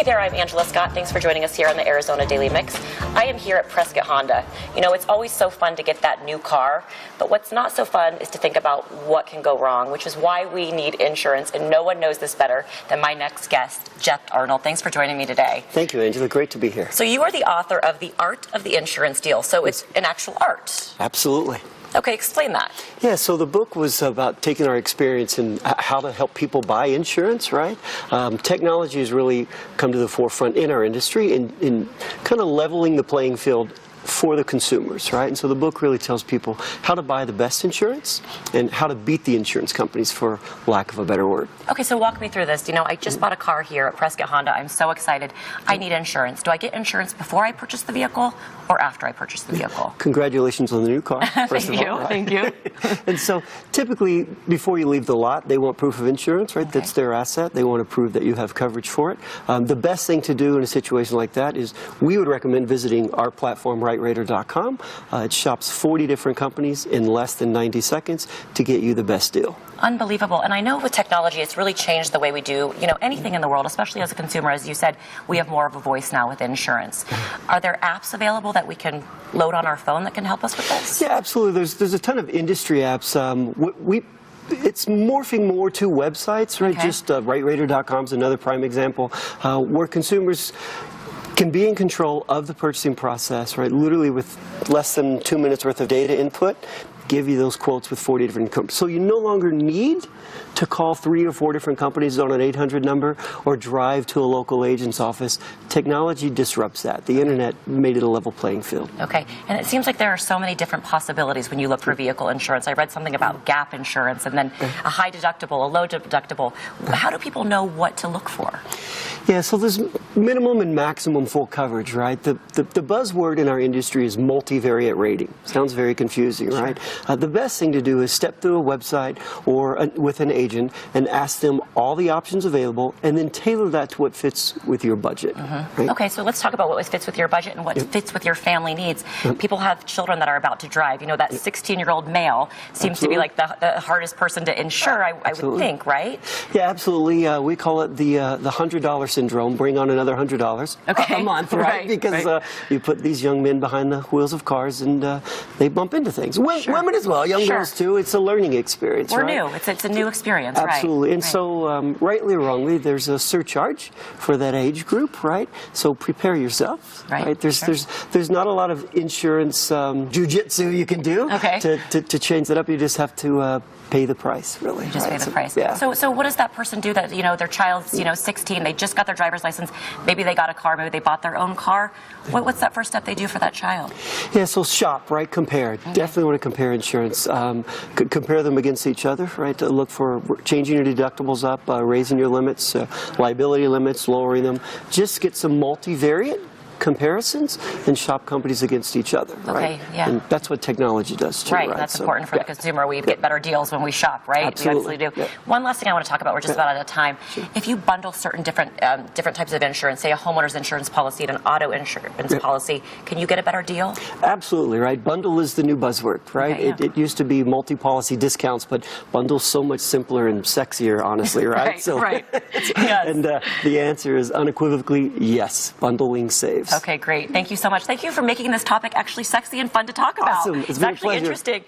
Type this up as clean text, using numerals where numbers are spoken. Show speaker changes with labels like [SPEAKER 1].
[SPEAKER 1] there, I'm Angela Scott. Thanks for joining us here on the Arizona Daily Mix. I am here at Prescott Honda. You know, it's always so fun to get that new car, but what's not so fun is to think about what can go wrong, which is why we need insurance, and no one knows this better than my next guest, Jeff Arnold. Thanks for joining me today.
[SPEAKER 2] Thank you, Angela. Great to be here.
[SPEAKER 1] So you are the author of The Art of the Insurance Deal, so it's an actual art.
[SPEAKER 2] Absolutely.
[SPEAKER 1] Okay, explain that.
[SPEAKER 2] Yeah, so the book was about taking our experience and how to help people buy insurance, right? Technology has really come to the forefront in our industry in kind of leveling the playing field for the consumers, right? And so the book really tells people how to buy the best insurance and how to beat the insurance companies, for lack of a better word.
[SPEAKER 1] Okay, so walk me through this. You know, I just bought a car here at Prescott Honda. I'm so excited. I need insurance. Do I get insurance before I purchase the vehicle or after I purchase the vehicle?
[SPEAKER 2] Congratulations on the new car, first of all. Right?
[SPEAKER 1] Thank you.
[SPEAKER 2] And so typically, before you leave the lot, they want proof of insurance, right? Okay. That's their asset. They want to prove that you have coverage for it. The best thing to do in a situation like that is we would recommend visiting our platform, RightRater.com. It shops 40 different companies in less than 90 seconds to get you the best deal.
[SPEAKER 1] Unbelievable. And I know with technology, it's really changed the way we do, you know, anything in the world, especially as a consumer. As you said, we have more of a voice now with insurance. Are there apps available that we can load on our phone that can help us with this?
[SPEAKER 2] Yeah, absolutely. There's a ton of industry apps. It's morphing more to websites, right?
[SPEAKER 1] Okay.
[SPEAKER 2] Just RightRater.com is another prime example where consumers can be in control of the purchasing process, right? Literally with less than 2 minutes worth of data input, give you those quotes with 40 different companies. So you no longer need to call 3 or 4 different companies on an 800 number or drive to a local agent's office. Technology disrupts that. The internet made it a level playing field.
[SPEAKER 1] Okay, and it seems like there are so many different possibilities when you look for vehicle insurance. I read something about gap insurance and then a high deductible, a low deductible. How do people know what to look for?
[SPEAKER 2] Yeah, so there's minimum and maximum full coverage, right? The buzzword in our industry is multivariate rating. Sounds very confusing, right? The best thing to do is step through a website or with an agent and ask them all the options available and then tailor that to what fits with your budget. Right?
[SPEAKER 1] Okay, so let's talk about what fits with your budget and what fits with your family needs. People have children that are about to drive. You know, that 16-year-old male seems to be like the hardest person to insure, I would think, right?
[SPEAKER 2] Yeah, absolutely. We call it the $100 syndrome. Bring on another $100 a month, right? Because you put these young men behind the wheels of cars and they bump into things. Women as well, young girls too. It's a learning experience.
[SPEAKER 1] We're new. It's a new experience,
[SPEAKER 2] absolutely.
[SPEAKER 1] Right?
[SPEAKER 2] And so, rightly or wrongly, there's a surcharge for that age group, right? So prepare yourself. Right. There's not a lot of insurance jujitsu you can do to change that up. You just have to pay the price, really.
[SPEAKER 1] You just pay the price.
[SPEAKER 2] Yeah.
[SPEAKER 1] So what does that person do that, you know, their child's, 16, they just got their driver's license, maybe they got a car, maybe they bought their own car. What's that first step they do for that child?
[SPEAKER 2] Yeah, so shop, right? Compare. Definitely want to compare insurance. Compare them against each other, right? To look for changing your deductibles up, raising your limits, liability limits, lowering them. Just get some multivariate comparisons and shop companies against each other, right?
[SPEAKER 1] Okay, yeah.
[SPEAKER 2] And that's what technology does too, right?
[SPEAKER 1] That's important for the consumer. We get better deals when we shop, right?
[SPEAKER 2] Absolutely.
[SPEAKER 1] We absolutely do. One last thing I want to talk about, we're just about out of time. If you bundle certain different types of insurance, say a homeowner's insurance policy and an auto insurance policy, can you get a better deal?
[SPEAKER 2] Absolutely, right? Bundle is the new buzzword, right?
[SPEAKER 1] Okay,
[SPEAKER 2] it used to be multi-policy discounts, but bundle's so much simpler and sexier, honestly, right?
[SPEAKER 1] Yes.
[SPEAKER 2] And the answer is unequivocally yes, bundling saves.
[SPEAKER 1] Okay, great. Thank you so much. Thank you for making this topic actually sexy and fun to talk about.
[SPEAKER 2] Awesome. It's
[SPEAKER 1] actually
[SPEAKER 2] been a pleasure.
[SPEAKER 1] Interesting.